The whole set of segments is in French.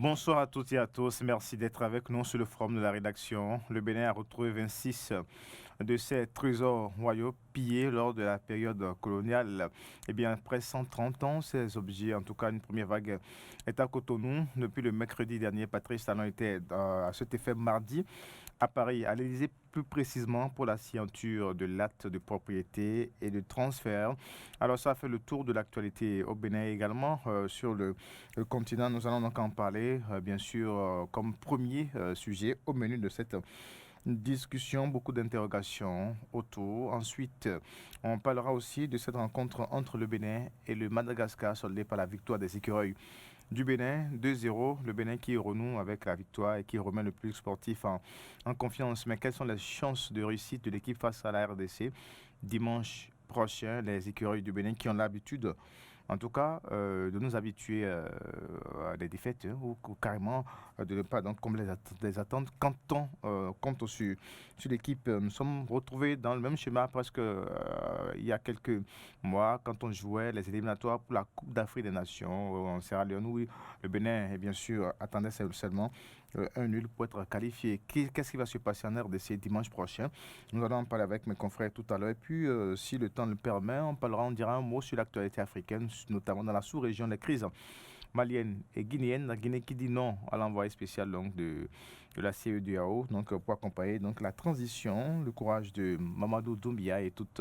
Bonsoir à toutes et à tous. Merci d'être avec nous sur le forum de la rédaction. Le Bénin a retrouvé 26 de ses trésors royaux pillés lors de la période coloniale. Eh bien, après 130 ans, ces objets, en tout cas une première vague, est à Cotonou. Depuis le mercredi dernier, Patrice Talon était à cet effet mardi à Paris, à l'Élysée plus précisément pour la signature de l'acte de propriété et de transfert. Alors ça a fait le tour de l'actualité au Bénin également sur le continent. Nous allons donc en parler, bien sûr, comme premier sujet au menu de cette discussion, beaucoup d'interrogations autour. Ensuite, on parlera aussi de cette rencontre entre le Bénin et le Madagascar soldée par la victoire des écureuils du Bénin, 2-0. Le Bénin qui renoue avec la victoire et qui remet le plus sportif en confiance. Mais quelles sont les chances de réussite de l'équipe face à la RDC dimanche prochain? Les écureuils du Bénin qui ont l'habitude, en tout cas, de nous habituer à des défaites hein, ou carrément de ne pas donc, comme les attentes. Quand on compte sur l'équipe, nous sommes retrouvés dans le même schéma presque il y a quelques mois quand on jouait les éliminatoires pour la Coupe d'Afrique des Nations en Sierra Leone où le Bénin, bien sûr, attendait seulement un nul pour être qualifié. Qu'est-ce qui va se passer en RDC dimanche prochain? Nous allons en parler avec mes confrères tout à l'heure. Et puis, si le temps le permet, on dira un mot sur l'actualité africaine, notamment dans la sous-région, les crises malienne et guinéenne. La Guinée qui dit non à l'envoyé spécial donc, de la CEDEAO donc, pour accompagner donc, la transition, le courage de Mamadou Doumbia et toute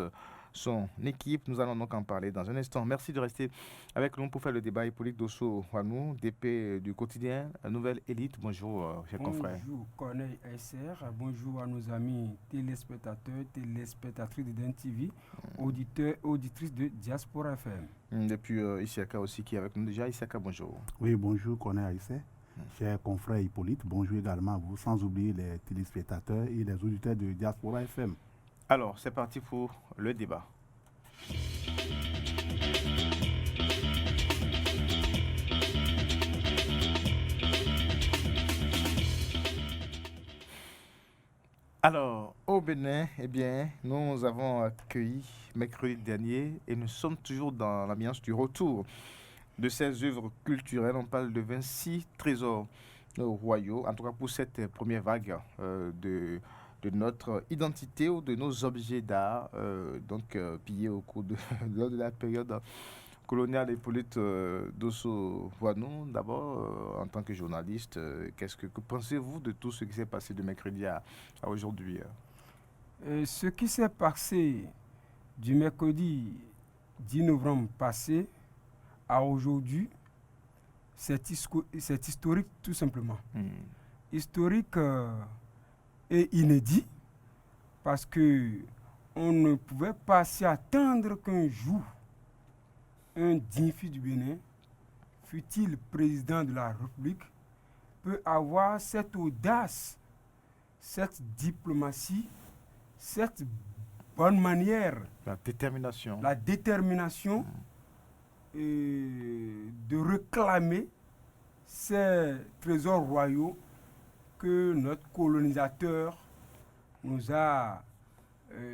son équipe. Nous allons donc en parler dans un instant. Merci de rester avec nous pour faire le débat hippolyte Dosso Wanou, DP du quotidien Nouvelle Élite. Bonjour, chers confrères. Bonjour, Corneille SR. Bonjour à nos amis téléspectateurs, téléspectatrices de DEN TV, auditeurs, auditrices de Diaspora FM. Et puis Isiaka aussi qui est avec nous déjà. Isiaka, bonjour. Oui, bonjour, Corneille Aïssé. Chers confrères Hippolyte, bonjour également à vous, sans oublier les téléspectateurs et les auditeurs de Diaspora FM. Alors, c'est parti pour le débat. Alors, au Bénin, eh bien, nous avons accueilli mercredi dernier et nous sommes toujours dans l'ambiance du retour de ces œuvres culturelles. On parle de 26 trésors royaux, en tout cas pour cette première vague de notre identité ou de nos objets d'art, pillés au cours lors de la période coloniale. Hippolyte Dosso Wanou, d'abord, en tant que journaliste, que pensez-vous de tout ce qui s'est passé de mercredi à aujourd'hui? Ce qui s'est passé du mercredi 10 novembre passé à aujourd'hui, c'est historique tout simplement. Historique et inédit parce que on ne pouvait pas s'y attendre qu'un jour, un digne fils du Bénin, fût-il président de la République, peut avoir cette audace, cette diplomatie, cette bonne manière, La détermination. la détermination de réclamer ces trésors royaux que notre colonisateur nous a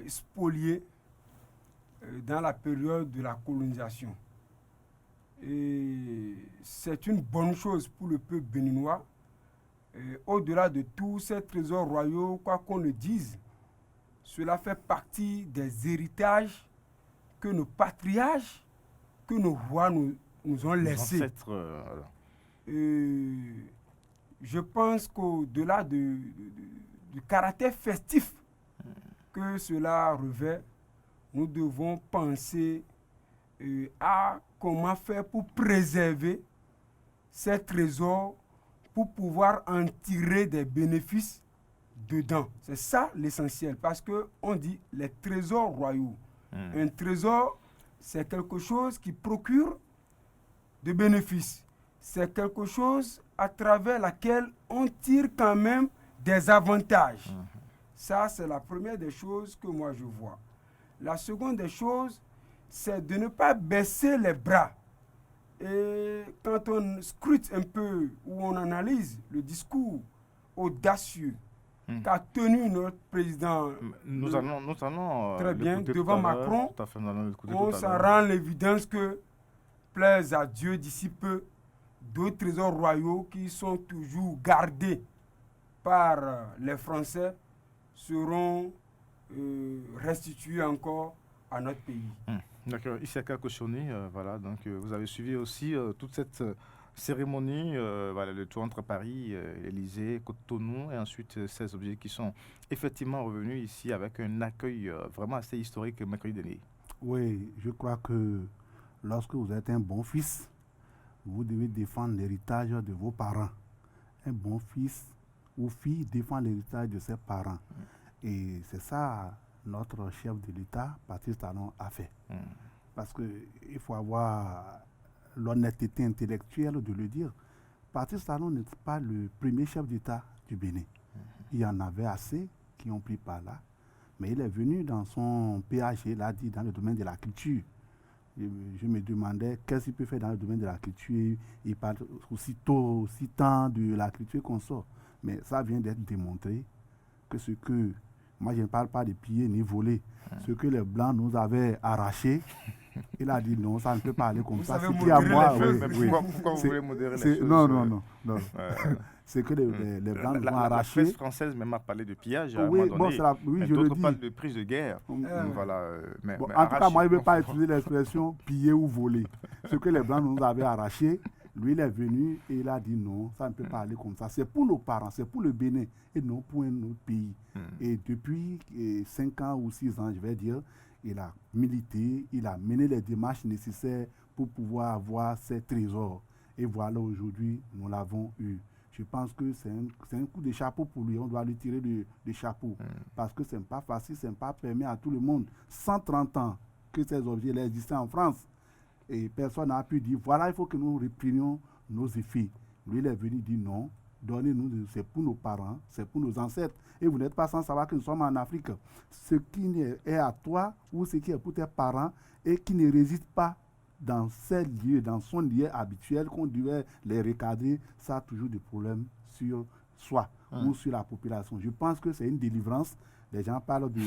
spoliés dans la période de la colonisation. Et c'est une bonne chose pour le peuple béninois. Au-delà de tous ces trésors royaux, quoi qu'on le dise, cela fait partie des héritages que nos patriarches, que nos rois nous ont laissés. Je pense qu'au-delà du caractère festif que cela revêt, nous devons penser à comment faire pour préserver ces trésors, pour pouvoir en tirer des bénéfices dedans. C'est ça l'essentiel, parce qu'on dit les trésors royaux. Un trésor, c'est quelque chose qui procure de bénéfices. C'est quelque chose à travers laquelle on tire quand même des avantages. Ça, c'est la première des choses que moi je vois. La seconde des choses, c'est de ne pas baisser les bras. Et quand on scrute un peu ou on analyse le discours audacieux qu'a tenu notre président, nous allons très bien, l'écouter devant tout à l'heure. Macron, Tout à fait, nous allons l'écouter on tout à s'en l'heure. rend l'évidence que, plaise à Dieu d'ici peu, deux trésors royaux qui sont toujours gardés par les Français seront restitués encore à notre pays. D'accord, Issaka Koshoni, voilà, donc vous avez suivi aussi toute cette cérémonie, voilà, le tour entre Paris, l'Élysée, Cotonou, et ensuite ces objets qui sont effectivement revenus ici avec un accueil vraiment assez historique mercredi dernier. Oui, je crois que lorsque vous êtes un bon fils, vous devez défendre l'héritage de vos parents. Un bon fils ou fille défend l'héritage de ses parents. Et c'est ça notre chef de l'État, Patrice Talon, a fait. Parce qu'il faut avoir l'honnêteté intellectuelle de le dire. Patrice Talon n'est pas le premier chef d'État du Bénin. Il y en avait assez qui ont pris par là. Mais il est venu dans son PAG, il a dit, dans le domaine de la culture. Je me demandais qu'est-ce qu'il peut faire dans le domaine de la culture. Il parle aussi tant de la culture qu'on sort. Mais ça vient d'être démontré que ce que, moi je ne parle pas de piller ni voler, ce que les Blancs nous avaient arraché, il a dit non, ça ne peut pas aller comme ça. C'est qui à moi, Pourquoi vous voulez modérer les choses? Non. C'est que les Blancs nous ont arraché. La presse française même a parlé de pillage à un Oui, moment donné. oui, mais je le d'autres dis. parlent de prise de guerre. Voilà, mais En tout cas, moi, je ne veux pas utiliser l'expression piller ou voler. Ce que les Blancs nous avaient arraché, lui, il est venu et il a dit non, ça ne peut pas aller comme ça. C'est pour nos parents, c'est pour le Bénin et non pour un autre pays. Et depuis 5 ans ou 6 ans, je vais dire, il a milité, il a mené les démarches nécessaires pour pouvoir avoir ces trésors. Et voilà, aujourd'hui, nous l'avons eu. Je pense que c'est un coup de chapeau pour lui. On doit lui tirer le chapeau. Parce que ce n'est pas facile, ce n'est pas permis à tout le monde. 130 ans que ces objets existaient en France. Et personne n'a pu dire, voilà, il faut que nous réprimions nos effets. Lui, il est venu dire non, donnez-nous, c'est pour nos parents, c'est pour nos ancêtres. Et vous n'êtes pas sans savoir que nous sommes en Afrique. Ce qui est à toi ou ce qui est pour tes parents et qui ne réside pas dans ces lieux, dans son lieu habituel, qu'on devait les recadrer, ça a toujours des problèmes sur soi ou sur la population. Je pense que c'est une délivrance. Les gens parlent de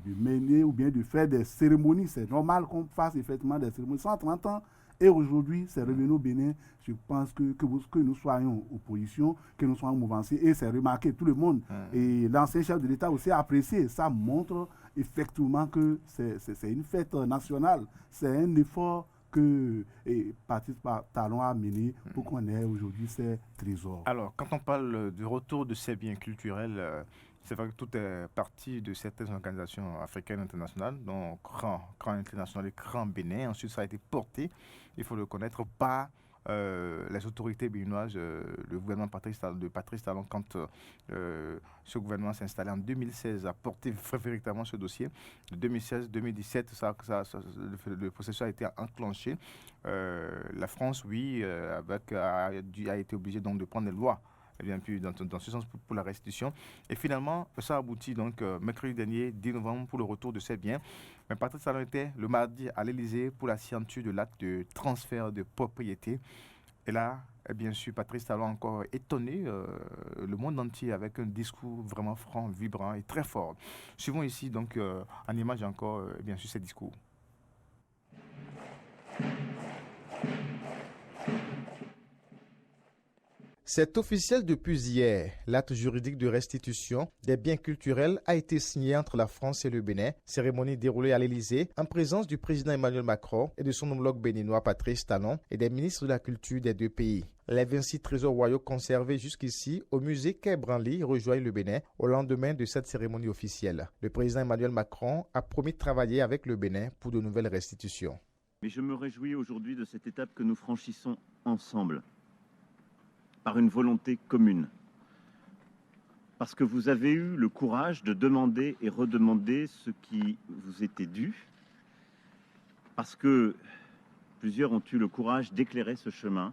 mener ou bien de faire des cérémonies. C'est normal qu'on fasse effectivement des cérémonies. 130 ans et aujourd'hui, c'est revenu au Bénin. Je pense que nous soyons opposition, que nous soyons mouvanciers, et c'est remarqué tout le monde. Et l'ancien chef de l'État aussi a apprécié. Ça montre effectivement que c'est une fête nationale. C'est un effort que Patrice Talon a mené pour qu'on ait aujourd'hui ces trésors. Alors, quand on parle du retour de ces biens culturels, c'est vrai que tout est parti de certaines organisations africaines internationales, donc Cran International et Cran Bénin. Ensuite, ça a été porté, il faut le connaître, par les autorités béninoises, le gouvernement de Patrice Talon, quand ce gouvernement s'est installé en 2016, a porté véritablement ce dossier. De 2016-2017, le processus a été enclenché. La France, oui, a été obligée donc de prendre des lois bien plus dans ce sens pour la restitution. Et finalement, ça aboutit donc mercredi dernier, 10 novembre, pour le retour de ces biens. Mais Patrice Talon était le mardi à l'Élysée pour la signature de l'acte de transfert de propriété. Et là, bien sûr, Patrice Talon a encore étonné le monde entier avec un discours vraiment franc, vibrant et très fort. Suivons ici donc en image encore, bien sûr, ces discours. C'est officiel depuis hier. L'acte juridique de restitution des biens culturels a été signé entre la France et le Bénin. Cérémonie déroulée à l'Élysée en présence du président Emmanuel Macron et de son homologue béninois Patrice Talon et des ministres de la Culture des deux pays. Les 26 trésors royaux conservés jusqu'ici au musée Quai Branly rejoignent le Bénin au lendemain de cette cérémonie officielle. Le président Emmanuel Macron a promis de travailler avec le Bénin pour de nouvelles restitutions. Mais je me réjouis aujourd'hui de cette étape que nous franchissons ensemble, par une volonté commune. Parce que vous avez eu le courage de demander et redemander ce qui vous était dû. Parce que plusieurs ont eu le courage d'éclairer ce chemin.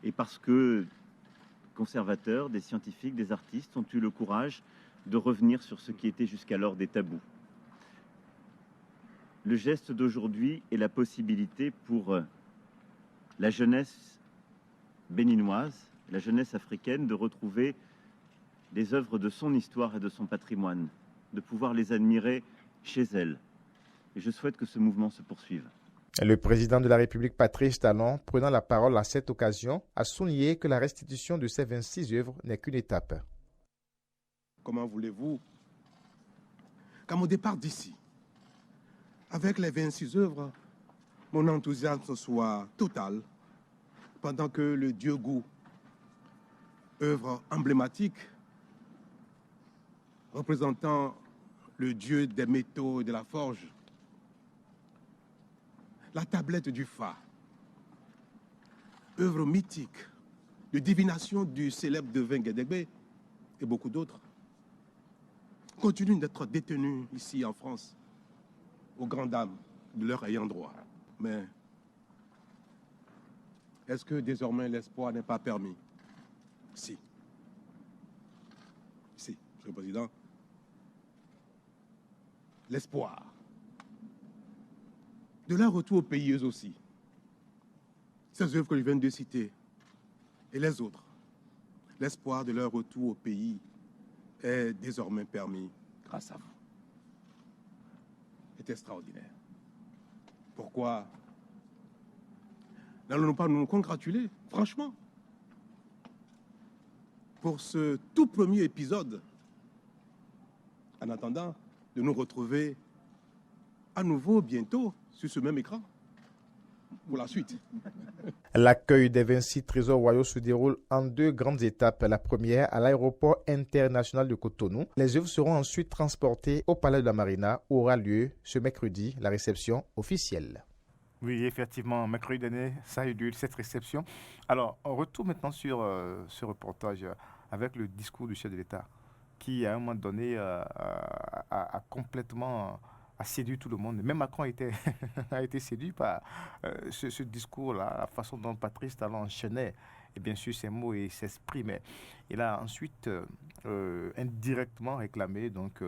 Et parce que des conservateurs, des scientifiques, des artistes ont eu le courage de revenir sur ce qui était jusqu'alors des tabous. Le geste d'aujourd'hui est la possibilité pour la jeunesse béninoise, la jeunesse africaine, de retrouver les œuvres de son histoire et de son patrimoine, de pouvoir les admirer chez elle. Et je souhaite que ce mouvement se poursuive. Le président de la République, Patrice Talon, prenant la parole à cette occasion, a souligné que la restitution de ces 26 œuvres n'est qu'une étape. Comment voulez-vous qu'à mon départ d'ici, avec les 26 œuvres, mon enthousiasme soit total, pendant que le dieu Gou, œuvre emblématique, représentant le dieu des métaux et de la forge, la tablette du Fa, œuvre mythique de divination du célèbre devin Guédégbé et beaucoup d'autres, continuent d'être détenus ici en France, aux grandes dames de leur ayant droit. Mais est-ce que désormais l'espoir n'est pas permis? Si. Si, Monsieur le Président. L'espoir de leur retour au pays, eux aussi. Ces œuvres que je viens de citer et les autres, l'espoir de leur retour au pays est désormais permis grâce à vous. C'est extraordinaire. Pourquoi n'allons-nous pas nous congratuler, franchement, pour ce tout premier épisode, en attendant de nous retrouver à nouveau bientôt sur ce même écran pour la suite. L'accueil des 26 trésors royaux se déroule en 2 grandes étapes. La première à l'aéroport international de Cotonou. Les œuvres seront ensuite transportées au palais de la Marina où aura lieu ce mercredi la réception officielle. Oui, effectivement, mercredi dernier, ça a eu lieu, cette réception. Alors, on retourne maintenant sur ce reportage avec le discours du chef de l'État qui, à un moment donné, a complètement a séduit tout le monde. Même Macron a été séduit par ce discours-là, la façon dont Patrice Talon enchaînait, et bien sûr, ses mots et s'exprimait. Il a ensuite indirectement réclamé donc,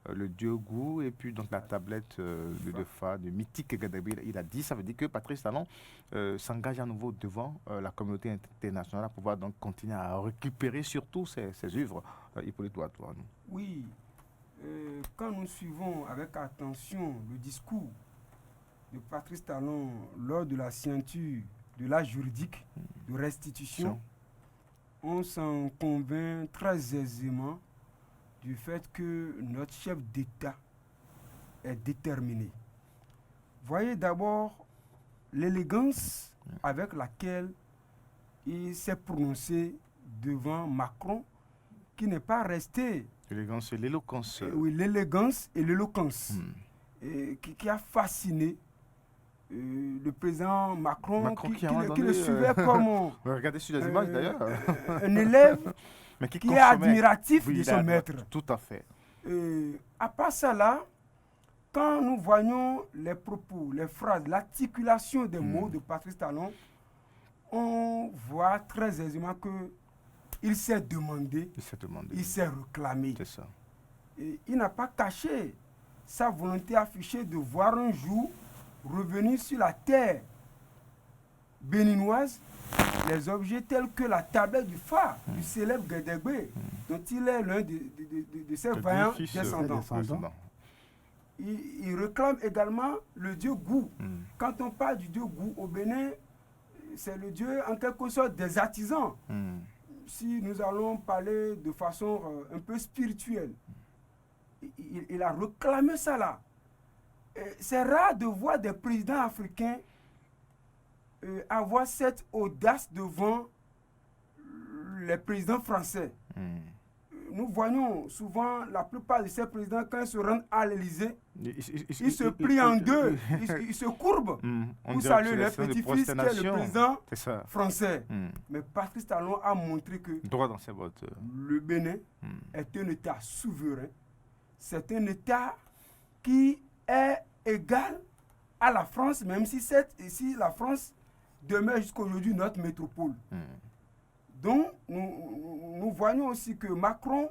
le dieu Gou et puis donc la tablette de Fa, de mythique Guédégbé. Il a dit, ça veut dire que Patrice Talon s'engage à nouveau devant la communauté internationale à pouvoir donc continuer à récupérer surtout ses œuvres. Hippolyte Ouattara. Oui, quand nous suivons avec attention le discours de Patrice Talon lors de la signature de l'acte juridique de restitution, on s'en convainc très aisément du fait que notre chef d'État est déterminé. Voyez d'abord l'élégance avec laquelle il s'est prononcé devant Macron, qui n'est pas resté... L'élégance et l'éloquence. Oui, l'élégance et l'éloquence qui a fasciné le président Macron qui le suivait comme... Regardez sur les images d'ailleurs. Un élève mais qui est admiratif de son maître. Tout à fait. À part ça là, quand nous voyons les propos, les phrases, l'articulation des mots de Patrice Talon, on voit très aisément qu'il s'est demandé, il s'est réclamé. C'est ça. Et il n'a pas caché sa volonté affichée de voir un jour revenir sur la terre béninoise les objets tels que la tablette du Fa, du célèbre Guédégbé, dont il est l'un de ses vaillants descendants. Il réclame également le dieu Gou. Quand on parle du dieu Gou au Bénin, c'est le dieu en quelque sorte des artisans. Si nous allons parler de façon un peu spirituelle, il a réclamé ça là. C'est rare de voir des présidents africains avoir cette audace devant les présidents français. Nous voyons souvent la plupart de ces présidents, quand ils se rendent à l'Élysée, ils se plient en deux, ils se courbent pour saluer leur petit-fils qui est le président français. Mais Patrice Talon a montré que droit dans ses bottes. Le Bénin est un État souverain. C'est un État qui est égal à la France, même si la France demeure jusqu'à aujourd'hui notre métropole. Donc, nous voyons aussi que Macron,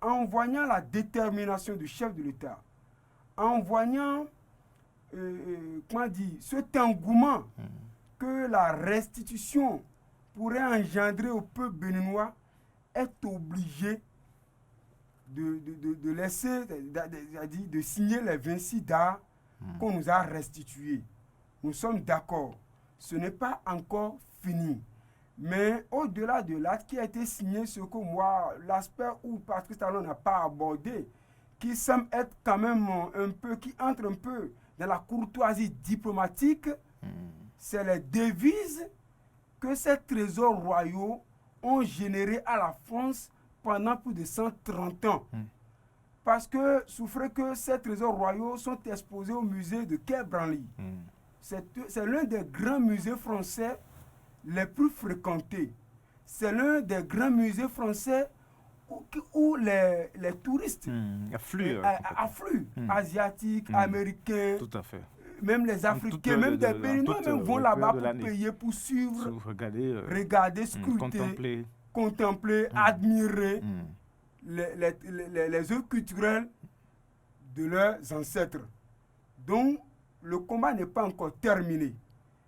en voyant la détermination du chef de l'État, en voyant cet engouement que la restitution pourrait engendrer au peuple béninois, est obligé de laisser, de signer les 26 DA qu'on nous a restitué. Nous sommes d'accord. Ce n'est pas encore fini. Mais au-delà de l'acte qui a été signé, ce que moi, l'aspect où Patrice Talon n'a pas abordé, qui semble être quand même un peu, qui entre un peu dans la courtoisie diplomatique, c'est les devises que ces trésors royaux ont générés à la France pendant plus de 130 ans. Parce que, souffrez que ces trésors royaux sont exposés au musée de Quai Branly. C'est l'un des grands musées français les plus fréquentés. C'est l'un des grands musées français où les touristes affluent, asiatiques, américains, tout à fait. Même les Africains, même des Béninois même vont là-bas pour payer, pour suivre, regarder, scruter, contempler, admirer les œuvres culturelles de leurs ancêtres. Donc, le combat n'est pas encore terminé.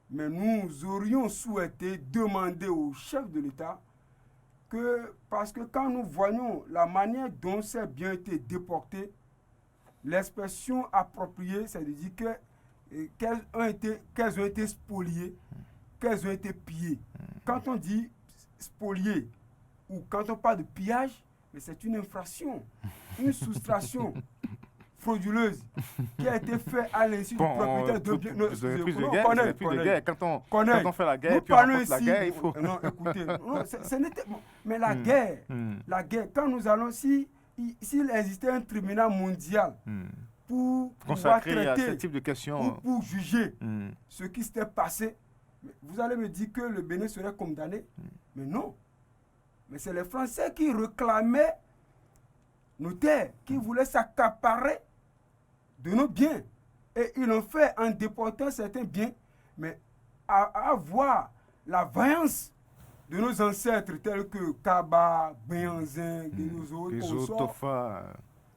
Mais nous aurions souhaité demander au chef de l'État que, parce que quand nous voyons la manière dont ces biens ont été déportés, l'expression appropriée, c'est de dire qu'elles ont été spoliées, qu'elles ont été pillées. Quand on dit spoliées ou quand on parle de pillage, c'est une infraction, une soustraction frauduleuse qui a été faite à l'insu du propriétaire de biens. Quand on fait la guerre, puis on raconte la guerre, il faut... Non, écoutez, ce n'était... Mais la guerre, quand nous allons... S'il existait un tribunal mondial pour consacrer à ce type de questions, pour juger ce qui s'était passé, vous allez me dire que le Bénin serait condamné? Mais non. Mais c'est les Français qui réclamaient nos terres, qui voulaient s'accaparer de nos biens. Et ils l'ont fait en déportant certains biens. Mais à voir la vaillance de nos ancêtres tels que Kaba, Béanzin,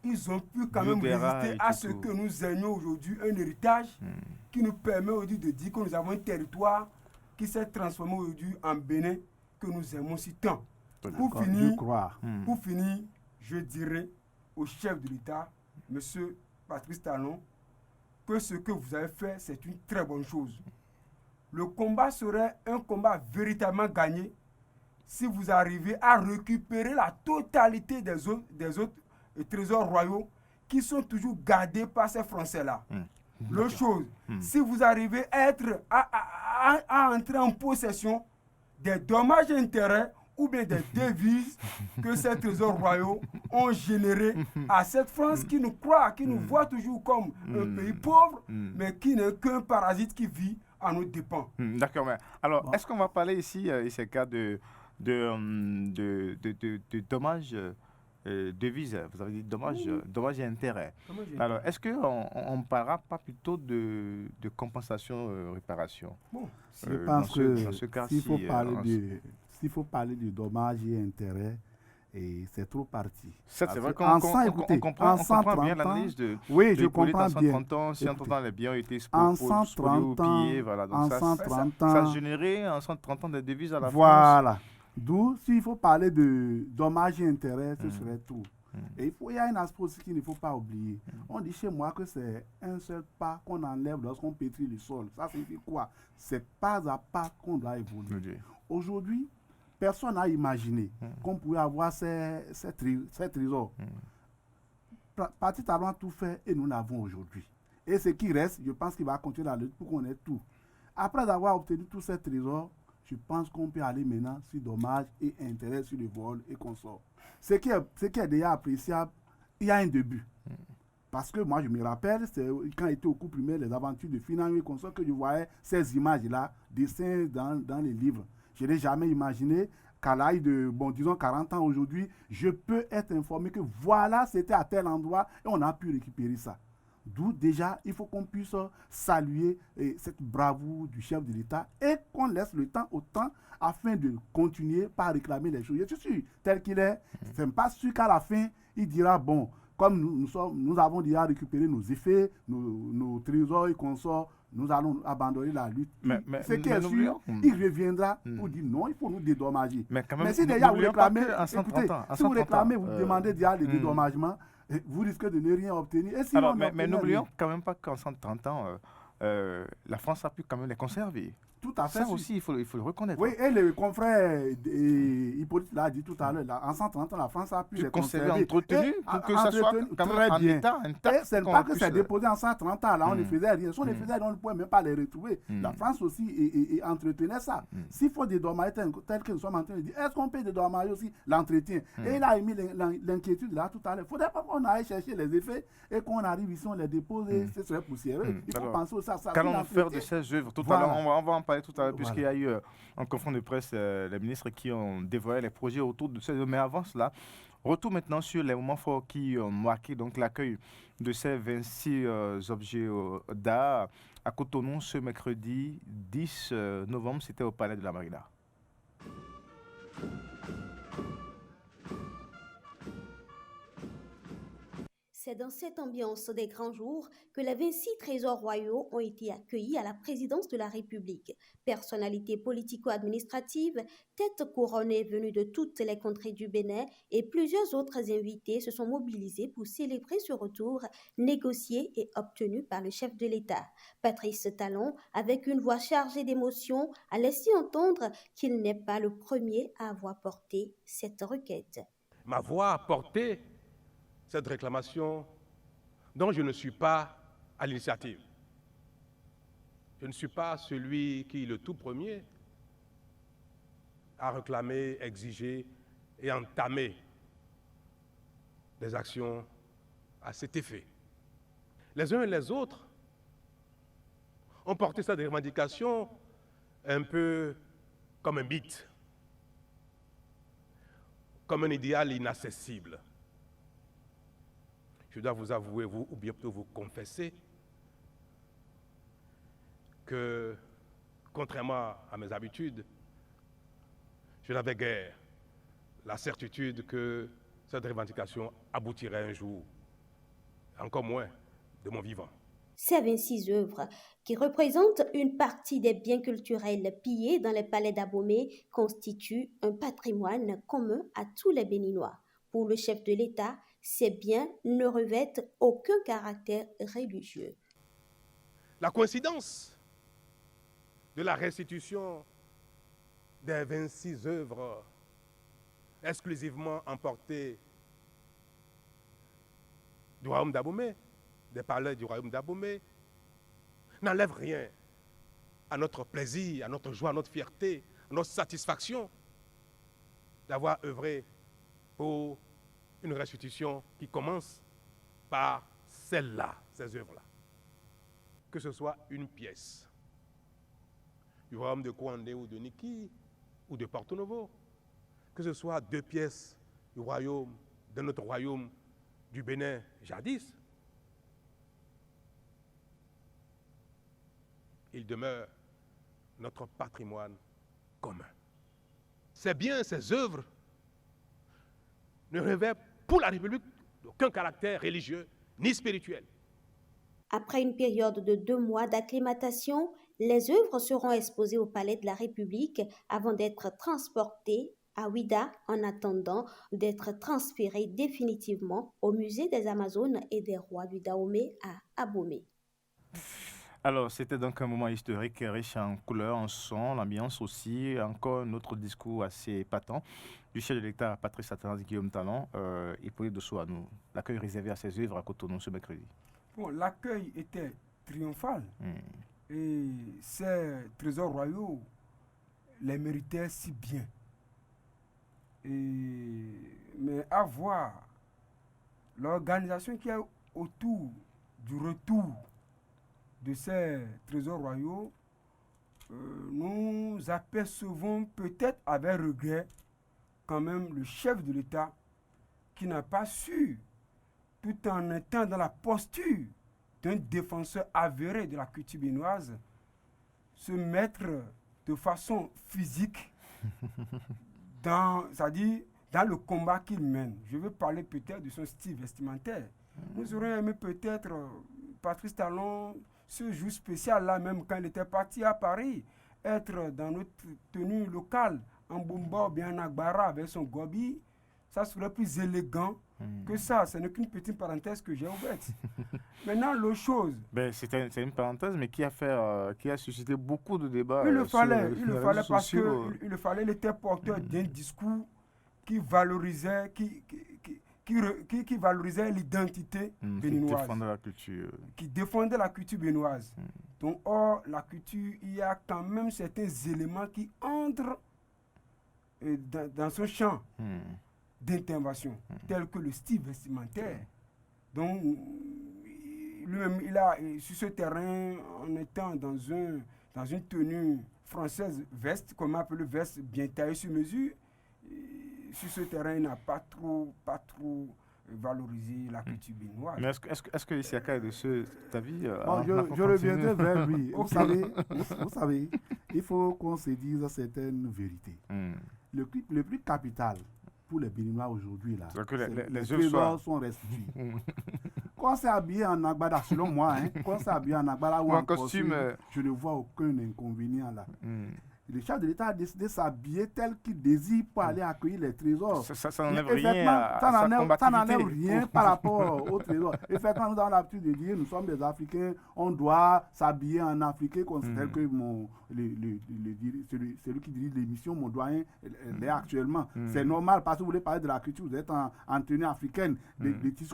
ils ont pu quand même résister à ce que nous ayons aujourd'hui, un héritage qui nous permet aujourd'hui de dire que nous avons un territoire qui s'est transformé aujourd'hui en Bénin, que nous aimons si tant. Pour finir, je dirais au chef de l'État, M. Patrice Talon, que ce que vous avez fait, c'est une très bonne chose. Le combat serait un combat véritablement gagné si vous arrivez à récupérer la totalité des autres trésors royaux qui sont toujours gardés par ces Français-là. L'autre chose, si vous arrivez à entrer en possession des dommages et intérêts ou bien des devises que ces trésors royaux ont générés à cette France qui nous croit, qui nous voit toujours comme un pays pauvre, mais qui n'est qu'un parasite qui vit à nos dépens. D'accord, mais alors, est-ce qu'on va parler ici, ces cas de dommages devises, vous avez dit dommages et intérêts. Alors, est-ce qu'on ne parlera pas plutôt de compensation, réparation? Je pense que s'il faut parler de dommages et intérêts, et c'est trop parti. C'est vrai qu'on comprend bien l'analyse de... Oui, je comprends bien. 130 ans, 130 ans, les biens ont été spoliés ou pillés. Voilà, donc ça a généré en 130 ans des devises à la France. Voilà. D'où, s'il faut parler de dommages et intérêts, ce serait tout. Et il y a un aspect aussi qu'il ne faut pas oublier. On dit chez moi que c'est un seul pas qu'on enlève lorsqu'on pétrit le sol. Ça signifie quoi? C'est pas à pas qu'on doit évoluer. Aujourd'hui, personne n'a imaginé qu'on pouvait avoir ces trésors. Patrice Talon a tout fait et nous l'avons aujourd'hui. Et ce qui reste, je pense qu'il va continuer la lutte pour qu'on ait tout. Après avoir obtenu tous ces trésors, je pense qu'on peut aller maintenant sur dommages et intérêts sur le vol et consorts. Ce qui est déjà appréciable, il y a un début. Parce que moi, je me rappelle, c'est quand j'étais au cours primaire, les aventures de Finan et consorts, que je voyais ces images-là, dessinées dans les livres. Je n'ai jamais imaginé qu'à l'âge de, disons 40 ans aujourd'hui, je peux être informé que voilà, c'était à tel endroit et on a pu récupérer ça. D'où déjà, il faut qu'on puisse saluer cette bravoure du chef de l'État et qu'on laisse le temps au temps afin de continuer par réclamer les choses. Je suis sûr, tel qu'il est, c'est pas sûr qu'à la fin, il dira, bon, comme nous avons déjà récupéré nos effets, nos trésors et consorts, nous allons abandonner la lutte. Ce qui est sûr, il reviendra pour dire non, il faut nous dédommager. Mais si déjà vous réclamez, écoutez, si vous réclamez, vous demandez déjà le dédommagement, Et vous risquez de ne rien obtenir. Et si Alors, on mais obtenait n'oublions rien, quand même pas qu'en 130 ans, la France a pu quand même les conserver. tout à fait. Ça aussi, il faut le reconnaître. Oui, et le confrère Hippolyte l'a dit tout à l'heure, en 130 ans, la France a pu Puis les conserver, conserver. entretenu, Et pour que ça soit entretenu quand même très en bien. état intact. Et c'est qu'on pas que puisse c'est le- déposé en 130 ans, là, on ne faisait rien. Si on ne faisait rien, on ne pouvait même pas les retrouver. La France aussi entretenait ça. S'il faut dédommager tel que nous sommes en train de dire, est-ce qu'on peut dédommager aussi l'entretien? Et il a émis l'inquiétude là tout à l'heure. Il ne faudrait pas qu'on aille chercher les effets et qu'on arrive ici, on les dépose et ce serait poussiéreux. Il faut Alors, penser aussi à ça. Qu'allons-nous faire de ces œuvres tout à Voilà. l'heure, on va en parler tout à l'heure, Voilà. puisqu'il y a eu en conférence de presse les ministres qui ont dévoilé les projets autour de ces œuvres. Mais avant cela, retour maintenant sur les moments forts qui ont marqué donc l'accueil de ces 26 objets d'art à Cotonou ce mercredi 10 novembre. C'était au Palais de la Marina. C'est dans cette ambiance des grands jours que les 26 trésors royaux ont été accueillis à la présidence de la République. Personnalités politico-administratives, têtes couronnées venues de toutes les contrées du Bénin et plusieurs autres invités se sont mobilisés pour célébrer ce retour négocié et obtenu par le chef de l'État. Patrice Talon, avec une voix chargée d'émotion, a laissé entendre qu'il n'est pas le premier à avoir porté cette requête. Ma voix a porté cette réclamation dont je ne suis pas à l'initiative. Je ne suis pas celui qui, le tout premier, a réclamé, exigé et entamé des actions à cet effet. Les uns et les autres ont porté cette revendication un peu comme un mythe, comme un idéal inaccessible. Je dois vous avouer, ou bien plutôt vous confesser, que, contrairement à mes habitudes, je n'avais guère la certitude que cette revendication aboutirait un jour, encore moins de mon vivant. Ces 26 œuvres, qui représentent une partie des biens culturels pillés dans les palais d'Abomey, constituent un patrimoine commun à tous les Béninois. Pour le chef de l'État, ces biens ne revêtent aucun caractère religieux. La coïncidence de la restitution des 26 œuvres exclusivement emportées du royaume d'Abomey, des palais du royaume d'Abomey, n'enlève rien à notre plaisir, à notre joie, à notre fierté, à notre satisfaction d'avoir œuvré pour une restitution qui commence par celle-là, ces œuvres-là. Que ce soit une pièce du royaume de Kouandé ou de Niki ou de Porto Novo, que ce soit 2 pièces du royaume, de notre royaume du Bénin jadis, il demeure notre patrimoine commun. Ces biens, ces œuvres ne revêtent pour la République d'aucun caractère religieux ni spirituel. Après une période de 2 mois d'acclimatation, les œuvres seront exposées au Palais de la République avant d'être transportées à Ouida en attendant d'être transférées définitivement au Musée des Amazones et des Rois du Dahomey à Abomey. Alors, c'était donc un moment historique riche en couleurs, en sons, l'ambiance aussi. Encore un autre discours assez épatant du chef de l'État, Patrice Athanase Guillaume Talon, Hippolyte Dossoanou. L'accueil réservé à ses œuvres à Cotonou ce mercredi. Bon, l'accueil était triomphal et ces trésors royaux les méritaient si bien. Mais à voir l'organisation qui est autour du retour de ces trésors royaux, nous apercevons peut-être avec regret quand même le chef de l'État qui n'a pas su, tout en étant dans la posture d'un défenseur avéré de la culture béninoise, se mettre de façon physique c'est-à-dire dans le combat qu'il mène. Je veux parler peut-être de son style vestimentaire. Nous aurions aimé peut-être Patrice Talon, ce jour spécial-là, même quand il était parti à Paris, être dans notre tenue locale, en Bumba ou bien en Agbara avec son gobi, Ça serait plus élégant que ça. Ce n'est qu'une petite parenthèse que j'ai ouverte. Maintenant, l'autre chose. Ben, c'est une parenthèse, mais qui a suscité beaucoup de débats. Il le fallait, sur il le les fallait réseaux parce sociaux. qu'il fallait, il était porteur d'un discours qui valorisait, qui valorisait l'identité Qui béninoise, défendait la culture. qui défendait la culture béninoise. Donc, or, la culture, il y a quand même certains éléments qui entrent dans son champ d'intervention, tels que le style vestimentaire. Donc, lui-même, sur ce terrain, en étant dans une tenue française veste, qu'on appelle veste bien taillée sur mesure, sur ce terrain, il n'a pas trop valorisé la culture béninoise. Mais est-ce que Isiaka est de ce avis Bon, je reviendrai vers lui. Vous savez, il faut qu'on se dise certaines vérités. Le plus capital pour les Béninois aujourd'hui, là, c'est que les les œufs trésors sont restitués. Quand c'est habillé en agbada, selon moi, quand c'est habillé en agbada ou en costume, je ne vois aucun inconvénient là. Le chef de l'État a décidé de s'habiller tel qu'il désire pour aller accueillir les trésors. Ça n'enlève rien à sa combativité. Ça n'enlève rien par rapport aux trésors. Effectivement, nous avons l'habitude de dire, nous sommes des Africains, on doit s'habiller en Africain, tel que celui qui dirige l'émission, mon doyen, l'est actuellement. C'est normal parce que vous voulez parler de la culture, vous êtes en tenue africaine.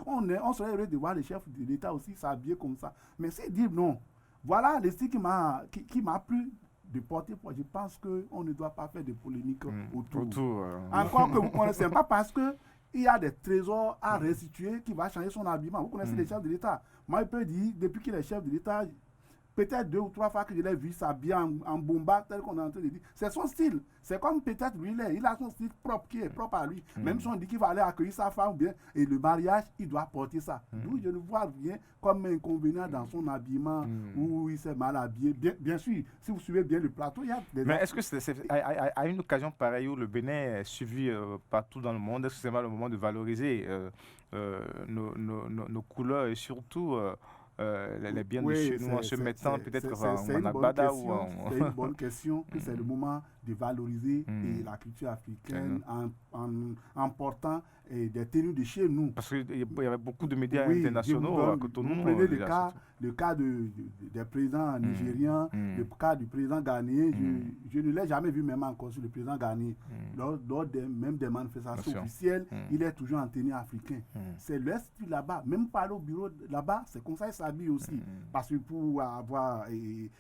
On serait heureux de voir les chefs de l'État aussi s'habiller comme ça. Mais c'est dire non. Voilà le style qui m'a plu de porter. Je pense qu'on ne doit pas faire de polémique autour. Encore que vous connaissez pas parce que il y a des trésors à restituer qui va changer son habillement. Vous connaissez les chefs de l'État. Moi, je peux dire, depuis qu'il est chef de l'État, peut-être 2 ou 3 fois que je l'ai vu s'habiller en bomba, tel qu'on est en train de dire. C'est son style. C'est comme peut-être lui, il a son style propre qui est propre à lui. Même si on dit qu'il va aller accueillir sa femme bien, et le mariage, il doit porter ça. D'où je ne vois rien comme inconvénient dans son habillement, où il s'est mal habillé. Bien sûr, si vous suivez bien le plateau, il y a des... Mais est-ce que c'est à une occasion pareille où le Bénin est suivi partout dans le monde, est-ce que c'est mal le moment de valoriser nos couleurs et surtout... les biens de chez nous en se mettant peut-être en agbada ou en... C'est une bonne question que c'est le moment de valoriser la culture africaine en portant des tenues de chez nous. Parce qu'il y avait beaucoup de médias internationaux à Cotonou. Vous prenez le cas des présidents nigériens, le cas du président ghanéen. Je ne l'ai jamais vu même encore sur le président ghanéen. Lors même des manifestations officielles, il est toujours en tenue africain. C'est le style là-bas. Même pas au bureau là-bas, c'est comme ça qu'il s'habille aussi. Parce que pour avoir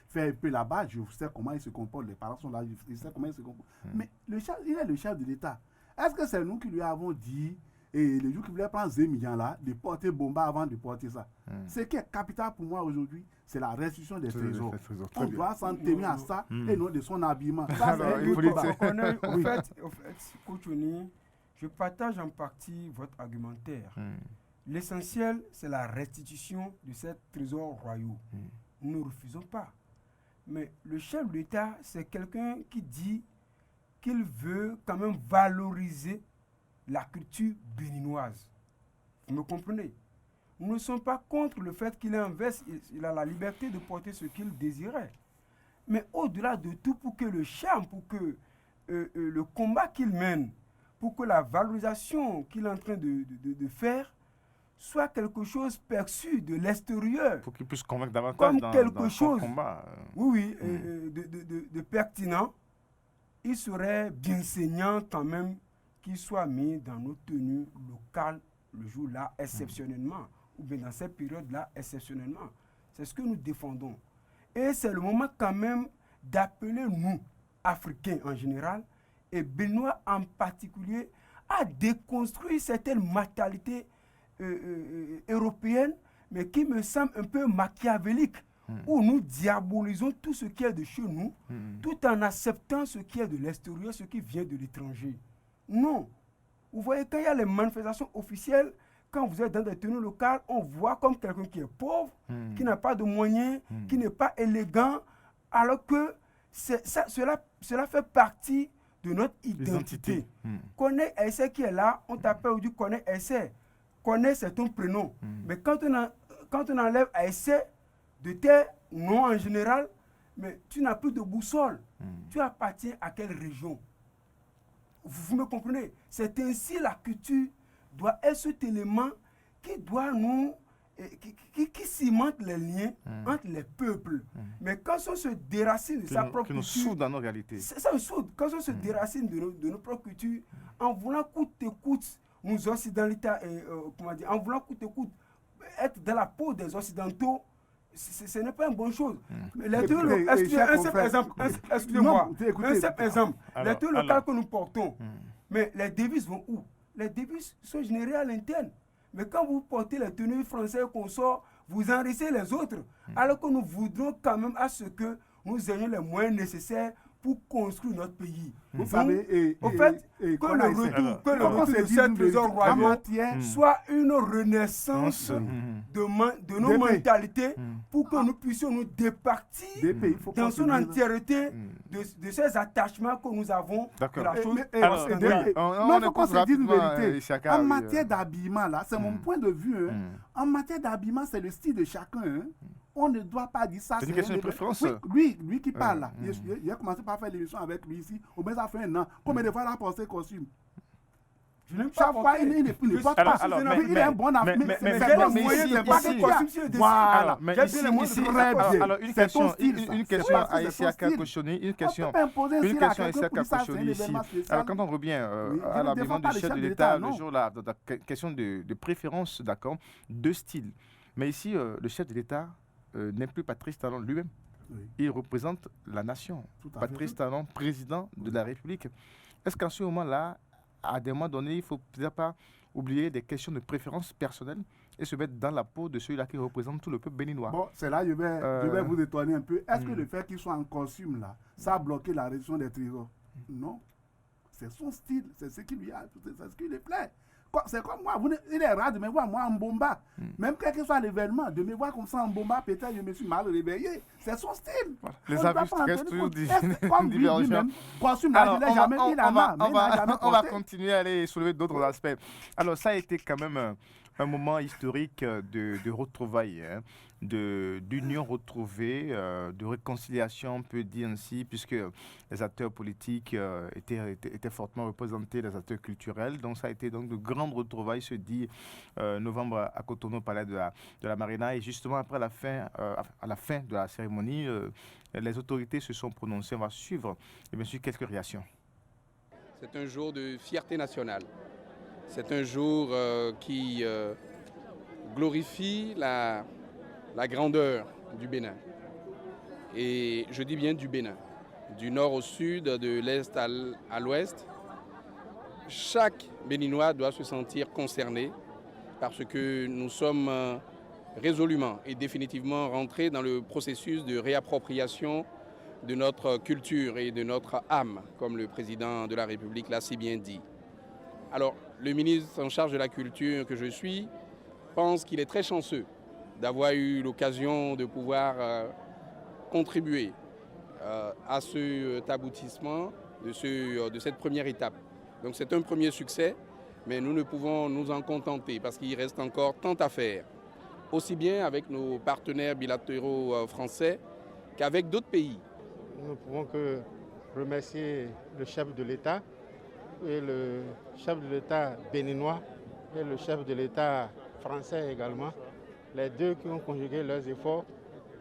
fait un peu là-bas, je sais comment il se comporte. Les parents sont là, je sais comment il se comporte. Mais il est le chef de l'État. Est-ce que c'est nous qui lui avons dit, et le jour qu'il voulait prendre 2 millions là, de porter bomba avant de porter ça? Ce qui est capital pour moi aujourd'hui, c'est la restitution des trésors. On doit s'en tenir à ça et non de son habillement. Ça, Au fait, Kouchouni, je partage en partie votre argumentaire. L'essentiel, c'est la restitution de ces trésors royaux. Nous ne refusons pas. Mais le chef de l'État, c'est quelqu'un qui dit qu'il veut quand même valoriser la culture béninoise. Vous me comprenez? Nous ne sommes pas contre le fait qu'il il a la liberté de porter ce qu'il désirait. Mais au-delà de tout, pour que le charme, pour que le combat qu'il mène, pour que la valorisation qu'il est en train de faire soit quelque chose perçu de l'extérieur. Pour qu'il puisse convaincre davantage dans son combat. Oui, de pertinent. Il serait bien saignant quand même qu'il soit mis dans nos tenues locales le jour-là, exceptionnellement, ou bien dans cette période-là, exceptionnellement. C'est ce que nous défendons. Et c'est le moment quand même d'appeler nous, Africains en général, et Béninois en particulier, à déconstruire certaines mentalités européennes, mais qui me semblent un peu machiavéliques. Où nous diabolisons tout ce qui est de chez nous, tout en acceptant ce qui est de l'extérieur, ce qui vient de l'étranger. Non. Vous voyez, quand il y a les manifestations officielles, quand vous êtes dans des tenues locales, on voit comme quelqu'un qui est pauvre, qui n'a pas de moyens, qui n'est pas élégant, alors que cela fait partie de notre identité. Connais Essai qui est là, on t'appelle aujourd'hui Connais Essai. Connais, c'est ton prénom. Mais quand on enlève Essai de tes noms en général, mais tu n'as plus de boussole. Tu appartiens à quelle région? vous me comprenez? C'est ainsi la culture doit être cet élément qui doit nous qui cimente les liens entre les peuples. Mais quand on se déracine de sa propre culture, qui nous soude dans nos réalités. Ça nous soude. Quand on se déracine de nos propres cultures, en voulant coûte que coûte nous occidentaux, en voulant coûte que coûte être dans la peau des occidentaux, ce n'est pas une bonne chose. Les deux, un simple exemple, excusez-moi, un simple exemple, les deux locales que nous portons, mais les devises vont où? Les devises sont générées à l'interne. Mais quand vous portez les tenues françaises qu'on sort, vous enrichissez les autres. Alors que nous voudrons quand même à ce que nous ayons les moyens nécessaires pour construire notre pays. Vous savez, au fait, que le retour de ces trésors royaux soit une renaissance de nos mentalités pour que nous puissions nous départir dans son entièreté de ces attachements que nous avons de la chose. Non, il faut qu'on se dise une vérité. En matière d'habillement, là, c'est mon point de vue. En matière d'habillement, c'est le style de chacun. On ne doit pas dire ça. C'est une question de préférence. Oui, lui qui parle là. Il a commencé par faire l'émission avec lui ici. Au moins, ça fait un an. Combien de fois il a porté costume? Chaque fois, il ne porte pas. Il est un bon affaire. Mais c'est le moyen de pas que costume. Voilà. Mais ici, alors une question à Isiaka Kochoni. Une question à Isiaka Kochoni ici. Alors, quand on revient à l'habillement du chef de l'État, le jour-là, question de préférence, d'accord, de style. Mais ici, le chef de l'État n'est plus Patrice Talon lui-même. Oui. Il représente la nation. Patrice Talon, président de la République. Est-ce qu'en ce moment-là, à des moments donnés, il ne faut peut-être pas oublier des questions de préférence personnelle et se mettre dans la peau de celui-là qui représente tout le peuple béninois? Bon, c'est là je vais vous étonner un peu. Est-ce que le fait qu'il soit en costume, là, ça a bloqué la réduction des trésors? Non. C'est son style, c'est ce qui lui a, c'est ce qui lui plaît. C'est comme moi, il est rare de me voir moi en bomba. Même quel que soit l'événement, de me voir comme ça en bomba, peut-être je me suis mal réveillé. C'est son style. Voilà. Les avis restent toujours divergents. On va continuer à aller soulever d'autres aspects. Alors, ça a été quand même un moment historique de retrouvailles, d'union retrouvée, de réconciliation, on peut dire ainsi, puisque les acteurs politiques étaient fortement représentés, les acteurs culturels. Donc, ça a été donc de grandes retrouvailles ce 10 novembre à Cotonou, au palais de la Marina. Et justement, après à la fin de la cérémonie, les autorités se sont prononcées. On va suivre, et bien sûr, quelques réactions. C'est un jour de fierté nationale. C'est un jour qui glorifie la grandeur du Bénin. Et je dis bien du Bénin. Du nord au sud, de l'est à l'ouest. Chaque Béninois doit se sentir concerné parce que nous sommes résolument et définitivement rentrés dans le processus de réappropriation de notre culture et de notre âme, comme le président de la République l'a si bien dit. Alors, le ministre en charge de la culture que je suis pense qu'il est très chanceux d'avoir eu l'occasion de pouvoir contribuer à cet aboutissement de cette première étape. Donc c'est un premier succès, mais nous ne pouvons nous en contenter parce qu'il reste encore tant à faire, aussi bien avec nos partenaires bilatéraux français qu'avec d'autres pays. Nous ne pouvons que remercier le chef de l'État et le chef de l'État béninois et le chef de l'État français également, les deux qui ont conjugué leurs efforts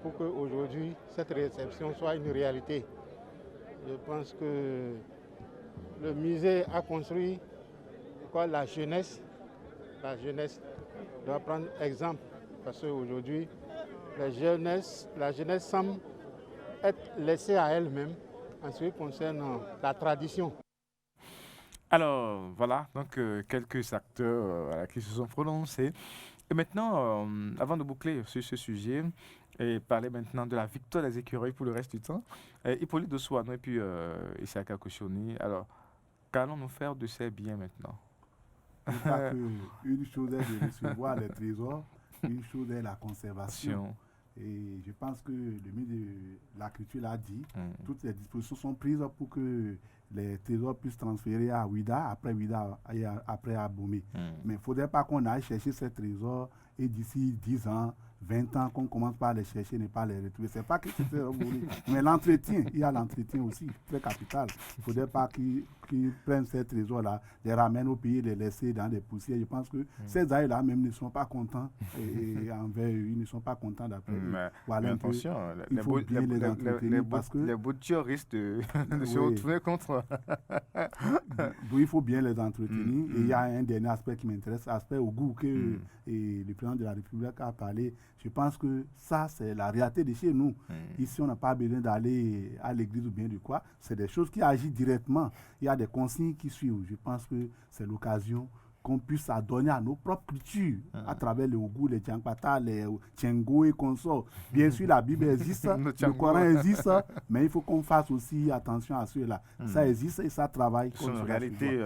pour qu'aujourd'hui cette réception soit une réalité. Je pense que le musée a construit la jeunesse doit prendre exemple parce qu'aujourd'hui la jeunesse semble être laissée à elle-même en ce qui concerne la tradition. Alors, voilà, donc quelques acteurs qui se sont prononcés. Et maintenant, avant de boucler sur ce sujet et parler maintenant de la victoire des écureuils pour le reste du temps, Hippolyte Dossoano et puis Isiaka Kochoni, alors, qu'allons-nous faire de ces biens maintenant? Une chose est de recevoir les trésors, une chose est la conservation. Et je pense que le ministre de la Culture l'a dit, toutes les dispositions sont prises pour que les trésors puissent transférer à Ouida, après Ouida et après à Bomé. Mais il ne faudrait pas qu'on aille chercher ces trésors et d'ici 10 ans, 20 ans qu'on commence par les chercher, ne pas les retrouver. C'est pas que c'est très volé. Mais l'entretien, il y a l'entretien aussi, très capital. Il ne faudrait pas qu'ils prennent ces trésors-là, les ramènent au pays, les laisser dans des poussières. Je pense que ces aïeux-là même ne sont pas contents et envers eux, ils ne sont pas contents d'après eux. Voilà, mais attention, il faut bien les entretenir parce que les boutures risquent de se retrouver contre. Il faut bien les entretenir. Et il y a un dernier aspect qui m'intéresse, l'aspect au goût que le président de la République a parlé. Je pense que ça, c'est la réalité de chez nous. Ici, on n'a pas besoin d'aller à l'église ou bien de quoi. C'est des choses qui agissent directement. Il y a des consignes qui suivent. Je pense que c'est l'occasion qu'on puisse adonner à nos propres cultures à travers les Ougou, les Tchankpata, les Tchengo et consorts. Bien sûr, la Bible existe, le Coran existe, mais il faut qu'on fasse aussi attention à ceux-là. Ça existe et ça travaille. C'est une réalité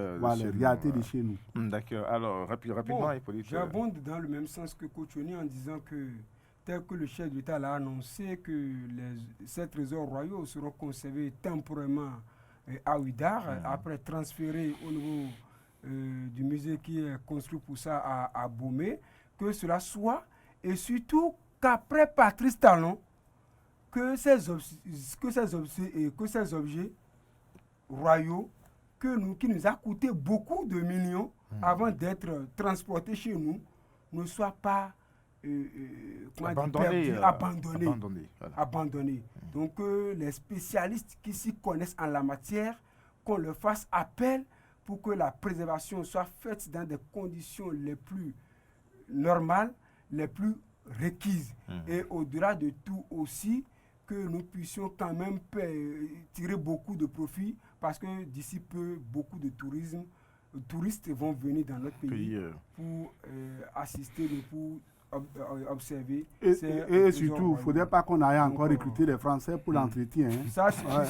de chez nous. D'accord. Alors, rapidement, Hippolyte. J'abonde dans le même sens que Kouchouni en disant que, tel que le chef d'État l'a annoncé, que ces trésors royaux seront conservés temporairement à Ouidar, après transférés au niveau du musée qui est construit pour ça à Bomé, que cela soit, et surtout qu'après Patrice Talon, que ces objets royaux qui nous a coûté beaucoup de millions avant d'être transportés chez nous ne soient pas abandonnés. Donc les spécialistes qui s'y connaissent en la matière, qu'on leur fasse appel pour que la préservation soit faite dans des conditions les plus normales, les plus requises. Et au-delà de tout aussi, que nous puissions quand même tirer beaucoup de profit, parce que d'ici peu, beaucoup de touristes vont venir dans notre pays pour assister, pour observer. Et surtout, il ne faudrait pas qu'on aille encore recruter les Français pour l'entretien. Ça,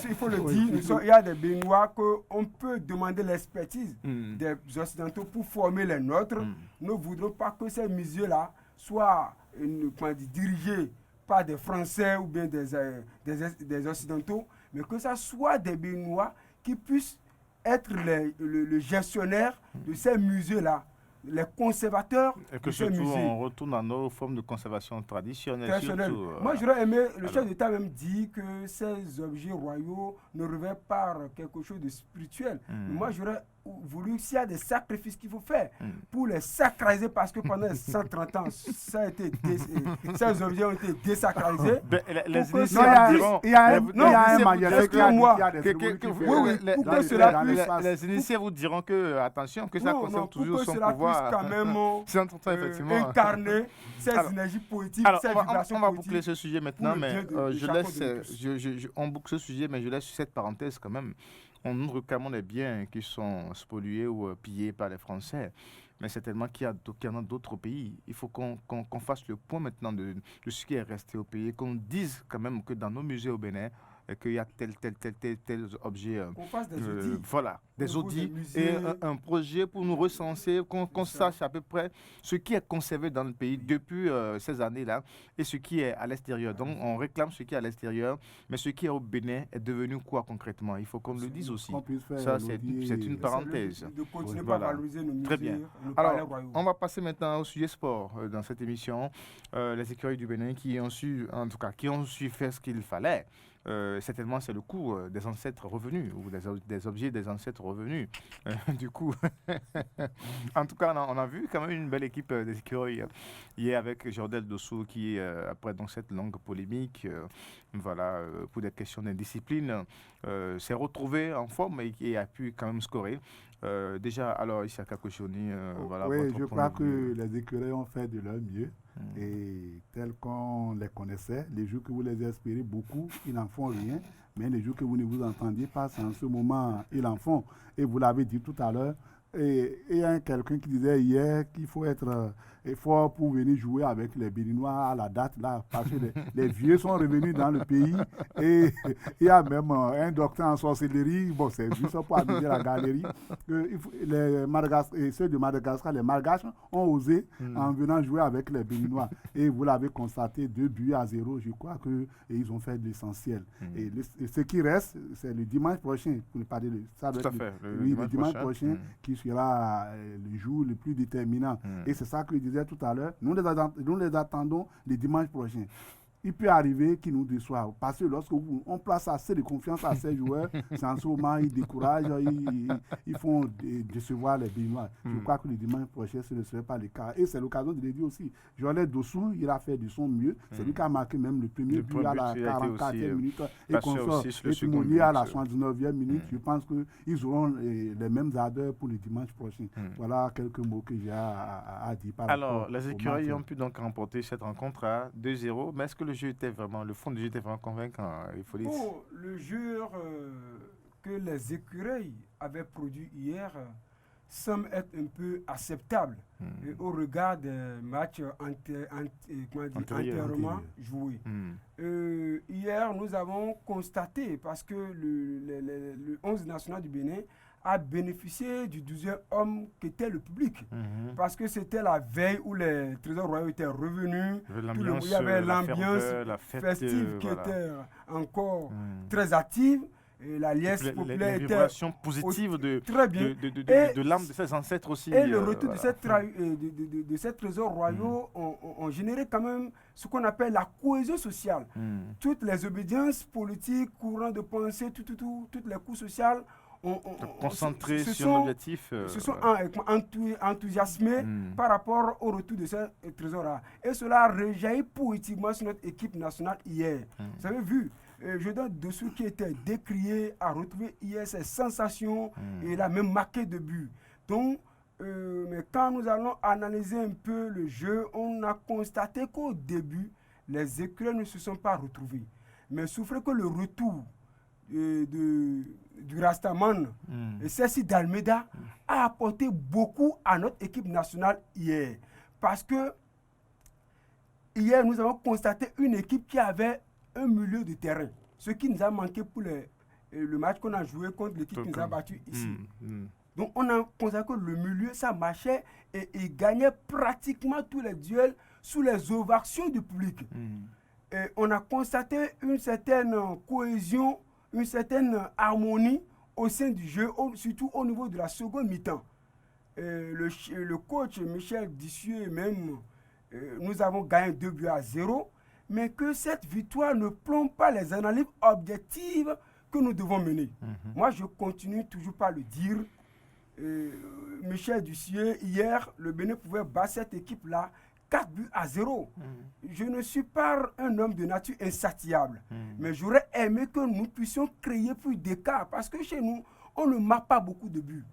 il faut le dire. Il y a des Béninois qu'on peut demander l'expertise des Occidentaux pour former les nôtres. Nous ne voudrons pas que ces musées-là soient dirigés par des Français ou bien des Occidentaux, mais que ce soit des Béninois qui puissent être le gestionnaire de ces musées-là, les conservateurs et que surtout on retourne à nos formes de conservation traditionnelles. Moi, j'aurais aimé, le chef d'État même dit que ces objets royaux ne revêtent pas quelque chose de spirituel. Moi, j'aurais voulu, s'il y a des sacrifices qu'il faut faire pour les sacraliser, parce que pendant 130 ans, ces objets ont été désacralisés. Les initiés vous diront... Il y a un magazine qui a dit les initiés vous diront que, attention, que ça concerne toujours son pouvoir. Quand même incarner ces énergies politiques, ces vibrations politiques. On va boucler ce sujet maintenant, mais on boucle ce sujet, mais je laisse cette parenthèse quand même. On nous réclame les biens qui sont spoliés ou pillés par les Français. Mais c'est tellement qu'il y en a d'autres pays. Il faut qu'on fasse le point maintenant de ce qui est resté au pays, qu'on dise quand même que dans nos musées au Bénin, qu'il y a tel objet. On fasse des audits. Voilà, des audits et un projet pour nous recenser, qu'on sache à peu près ce qui est conservé dans le pays depuis ces années-là et ce qui est à l'extérieur. Donc, on réclame ce qui est à l'extérieur, mais ce qui est au Bénin est devenu quoi concrètement? Il faut qu'on le dise aussi. Ça, c'est une parenthèse. De continuer à valoriser nos musées. Très bien. Alors, on va passer maintenant au sujet sport dans cette émission. Les écuries du Bénin qui ont su faire ce qu'il fallait. Certainement, c'est le coup des ancêtres revenus ou des objets des ancêtres revenus. Du coup, en tout cas, on a vu quand même une belle équipe des écureuils hier avec Jordel Dossou qui, après donc, cette longue polémique, pour des questions d'indiscipline, s'est retrouvé en forme et a pu quand même scorer. Déjà, alors, Issa Kouchouni, oui, je crois que les écureuils ont fait de leur mieux. Et tel qu'on les connaissait, les jours que vous les espérez beaucoup, ils n'en font rien. Mais les jours que vous ne vous entendiez pas, en ce moment, ils en font. Et vous l'avez dit tout à l'heure. Et il y a quelqu'un qui disait hier qu'il faut être fort pour venir jouer avec les Béninois à la date là, parce que les vieux sont revenus dans le pays et il y a même un docteur en sorcellerie, bon c'est juste pour amuser la galerie, ceux de Madagascar, les Malgaches ont osé en venant jouer avec les Béninois et vous l'avez constaté, 2-0, je crois qu'ils ont fait l'essentiel. Et ce qui reste, c'est le dimanche prochain, pour ne pas dire ça, tout à fait, le dimanche prochain qui sera le jour le plus déterminant. Et c'est ça que je disais tout à l'heure. Nous les attendons le dimanche prochain. Il peut arriver qu'ils nous déçoivent. Parce que lorsqu'on place assez de confiance à ces joueurs, c'est en ce moment ils découragent, ils font décevoir les Béninois. Je crois que le dimanche prochain, ce ne serait pas le cas. Et c'est l'occasion de le dire aussi. Joël Dossou, il a fait de son mieux. C'est lui qui a marqué même le premier but à la 44e minute. Et Consort et Timounier à la 79e minute. Je pense qu'ils auront les mêmes ardeurs pour le dimanche prochain. Voilà quelques mots que j'ai à dire. Alors, les écureuils ont pu donc remporter cette rencontre à 2-0. Mais est-ce que le fond du jeu était vraiment convaincant, il faut dire? Le jeu que les écureuils avaient produit hier semble être un peu acceptable au regard des matchs antérieurement joués. Hier, nous avons constaté, parce que le 11 national du Bénin a bénéficié du 12e homme qui était le public. Parce que c'était la veille où les trésors royaux étaient revenus. Il y avait l'ambiance festive qui était encore très active. Et la liesse populaire était... Les vibrations positives de l'âme de ses ancêtres aussi. Et le retour de ces trésors royaux ont généré quand même ce qu'on appelle la cohésion sociale. Toutes les obédiences politiques, courants de pensée, toutes les couches sociales concentrés sur l'objectif. Se sont enthousiasmés par rapport au retour de ces trésors-là. Et cela rejaillit positivement sur notre équipe nationale hier. Vous avez vu, je donne de ceux qui étaient décriés à retrouver hier ces sensations et il a même marqué de but. Donc, mais quand nous allons analyser un peu le jeu, on a constaté qu'au début, les écureuils ne se sont pas retrouvés. Mais souffrez que le retour du Rastaman et Ceci d'Almeida a apporté beaucoup à notre équipe nationale hier. Parce que hier, nous avons constaté une équipe qui avait un milieu de terrain. Ce qui nous a manqué pour le match qu'on a joué contre l'équipe qui nous a battu ici. Donc on a constaté que le milieu, ça marchait et il gagnait pratiquement tous les duels sous les ovations du public. Et on a constaté une certaine cohésion, une certaine harmonie au sein du jeu, surtout au niveau de la seconde mi-temps. Le coach Michel Dissieu même, nous avons gagné 2-0, mais que cette victoire ne plombe pas les analyses objectives que nous devons mener. Moi, je continue toujours par le dire. Michel Dissieu, hier, le Bénin pouvait battre cette équipe-là 4-0. Je ne suis pas un homme de nature insatiable, mais j'aurais aimé que nous puissions créer plus d'écart, parce que chez nous, on ne marque pas beaucoup de buts.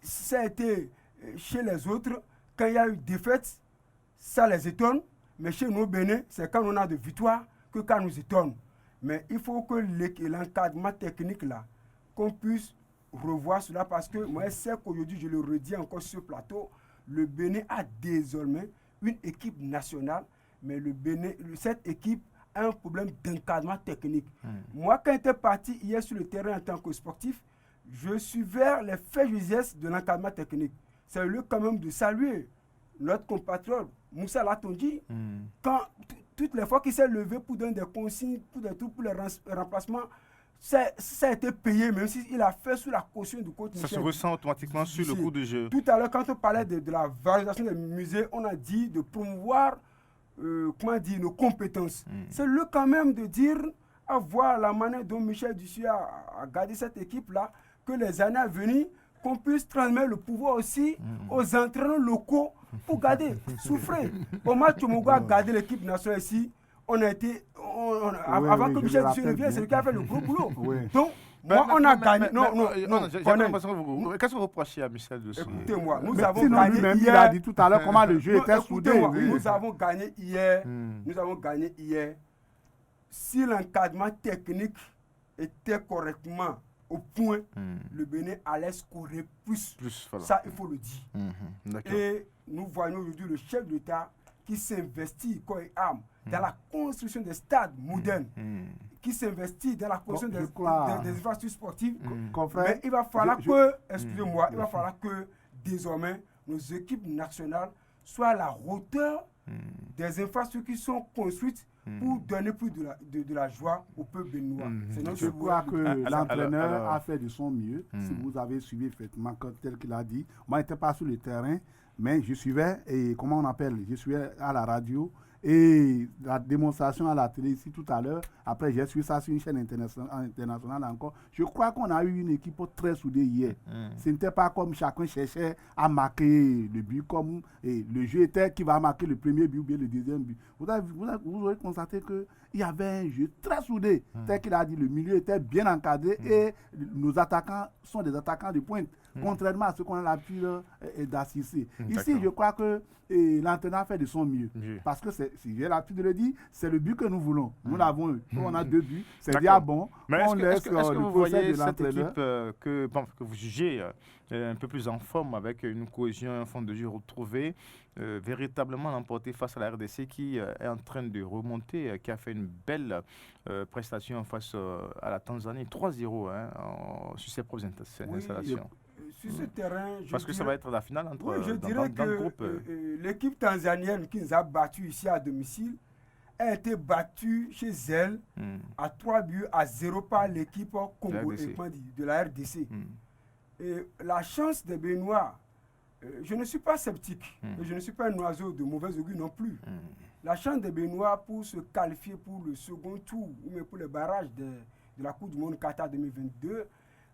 Ça a été chez les autres, quand il y a eu défaite, ça les étonne, mais chez nous au Bénin, c'est quand on a de victoires que ça nous étonne. Mais il faut que l'encadrement technique là, qu'on puisse revoir cela, parce que moi, je sais qu'aujourd'hui, je le redis encore sur ce plateau, le Bénin a désormais une équipe nationale, mais cette équipe a un problème d'encadrement technique. Moi, quand j'étais parti hier sur le terrain en tant que sportif, je suivais les faits et gestes de l'encadrement technique. C'est le lieu quand même de saluer notre compatriote Moussa Latondi, quand toutes les fois qu'il s'est levé pour donner des consignes, pour des trucs, pour les remplacements, ça a été payé, même s'il a fait sous la caution du coach Michel. Ça se ressent automatiquement sur le coup de jeu. Tout à l'heure, quand on parlait de la valorisation des musées, on a dit de promouvoir nos compétences. C'est le quand même de dire, à voir la manière dont Michel Dissieu a gardé cette équipe-là, que les années à venir, qu'on puisse transmettre le pouvoir aussi aux entraîneurs locaux pour garder, souffrir. Comment Tchomogo a gardé l'équipe nationale ici, on a été... avant que Michel Dissieu ne vienne, c'est lui qui a fait le gros boulot. Donc, moi, on a gagné. Qu'est-ce que vous reprochez à Michel Dissieu? Écoutez-moi, nous avons gagné hier. Il a dit tout à l'heure comment le jeu était soudé. Nous avons gagné hier. Nous avons gagné hier. Si l'encadrement technique était correctement au point, le Bénin allait scorer plus. Voilà. Ça, il faut le dire. Et nous voyons aujourd'hui le chef de l'État qui s'investit corps et âme dans la construction des stades modernes, qui s'investit dans la construction des infrastructures sportives. Mais il va falloir il va falloir que désormais nos équipes nationales soient à la hauteur des infrastructures qui sont construites pour donner plus de la joie au peuple béninois. Je crois que l'entraîneur a fait de son mieux. Si vous avez suivi effectivement tel qu'il a dit, moi, je n'étais pas sur le terrain, mais je suivais, je suivais à la radio. Et la démonstration à la télé ici tout à l'heure, après j'ai suivi ça sur une chaîne internationale encore. Je crois qu'on a eu une équipe très soudée hier. Ce n'était pas comme chacun cherchait à marquer le but, comme le jeu était qui va marquer le premier but ou bien le deuxième but. Vous aurez constaté qu'il y avait un jeu très soudé. Tel qu'il a dit, le milieu était bien encadré et nos attaquants sont des attaquants de pointe. Contrairement à ce qu'on a l'habitude d'assister. Ici, je crois que l'entraîneur a fait de son mieux. Parce que, si j'ai l'habitude de le dire, c'est le but que nous voulons. Nous l'avons eu. On a 2 buts. C'est bien bon. Mais est-ce que vous voyez cette équipe que vous jugez un peu plus en forme, avec une cohésion, un fond de jeu retrouvé, véritablement l'emporter face à la RDC qui est en train de remonter, qui a fait une belle prestation face à la Tanzanie, 3-0 sur ses propres installations. Sur ce terrain, parce que ça va être la finale entre je dirais que le groupe. L'équipe tanzanienne qui nous a battus ici à domicile a été battue chez elle à 3-0 par l'équipe congolaise de la RDC. Et la chance des Béninois, je ne suis pas sceptique, et je ne suis pas un oiseau de mauvais augure non plus. La chance des Béninois pour se qualifier pour le second tour ou même pour le barrage de la Coupe du Monde Qatar 2022,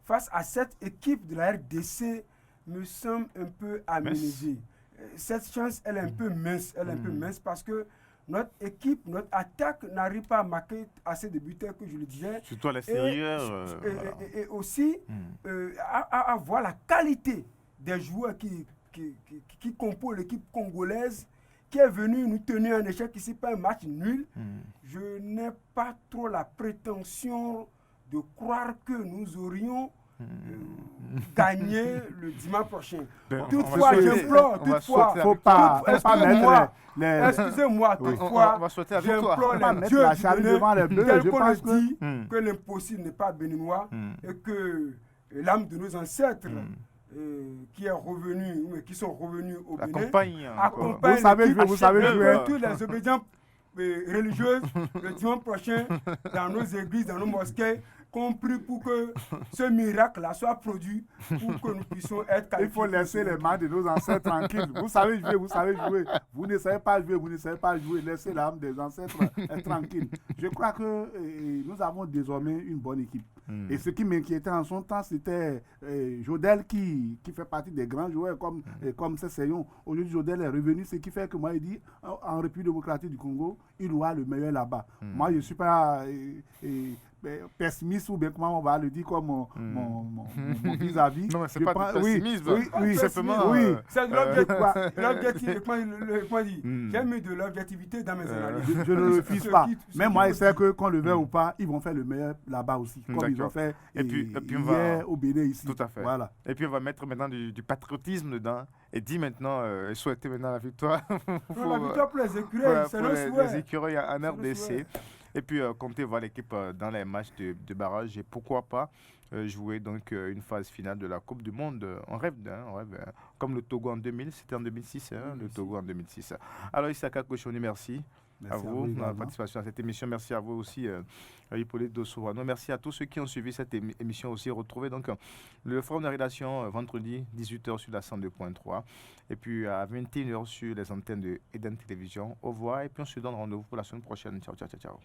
face à cette équipe de la RDC, me semble un peu aménagée. Cette chance, elle est un peu mince. Elle est un peu mince parce que notre équipe, notre attaque n'arrive pas à marquer assez de buteurs, que je le disais. Surtout à l'extérieur. Et aussi, à voir la qualité des joueurs qui composent l'équipe congolaise, qui est venue nous tenir en échec ici, pas un match nul. Je n'ai pas trop la prétention de croire que nous aurions gagné le dimanche prochain. Toutefois, j'implore, excusez-moi, toutefois, j'implore les dieux du Bénin, tel qu'on le dit, que l'impossible n'est pas béninois et que l'âme de nos ancêtres qui est revenu, qui sont revenus au Bénin, accompagne vous savez jouer. Tous les obédients religieuses le dimanche prochain dans nos églises, dans nos mosquées, compris pour que ce miracle-là soit produit, pour que nous puissions être qualifiés. Il faut laisser les mains de nos ancêtres tranquilles. Vous savez jouer, vous savez jouer. Vous ne savez pas jouer, vous ne savez pas jouer. Laissez l'âme des ancêtres être tranquille. Je crois que nous avons désormais une bonne équipe. Et ce qui m'inquiétait en son temps, c'était Jodel qui fait partie des grands joueurs comme Sesseyon. Aujourd'hui, Jodel est revenu, ce qui fait que moi, il dit, en République démocratique du Congo, il aura le meilleur là-bas. Moi, je ne suis pas pessimiste, ou bien comment on va le dire, comme mon vis-à-vis. Non, mais c'est pas du pessimisme. Oui, simplement. C'est l'objectif. J'ai mis de l'objectivité dans mes analyses. Je ne le refuse pas. Mais moi, je sais que qu'on le veut ou pas, ils vont faire le meilleur là-bas aussi. Comme ils ont fait on va au Bénin ici. Tout à fait. Voilà. Et puis on va mettre maintenant du patriotisme dedans et dit maintenant, souhaiter maintenant la victoire. La victoire pour les écureuils, c'est le souhait. Les écureuils en RDC. Et puis comptez voir l'équipe dans les matchs de barrage et pourquoi pas jouer donc une phase finale de la Coupe du Monde. On rêve, comme le Togo en 2000, c'était en 2006, le Togo en 2006. Alors Isaka Kochoni, merci. À vous, pour la participation à cette émission. Merci à vous aussi, Hippolyte Dossouano. Merci à tous ceux qui ont suivi cette émission aussi. Retrouvez donc le forum de rédaction vendredi 18h sur la 102.3 et puis à 21h sur les antennes de Eden Télévision. Au revoir et puis on se donne rendez-vous pour la semaine prochaine. Ciao, ciao, ciao, ciao.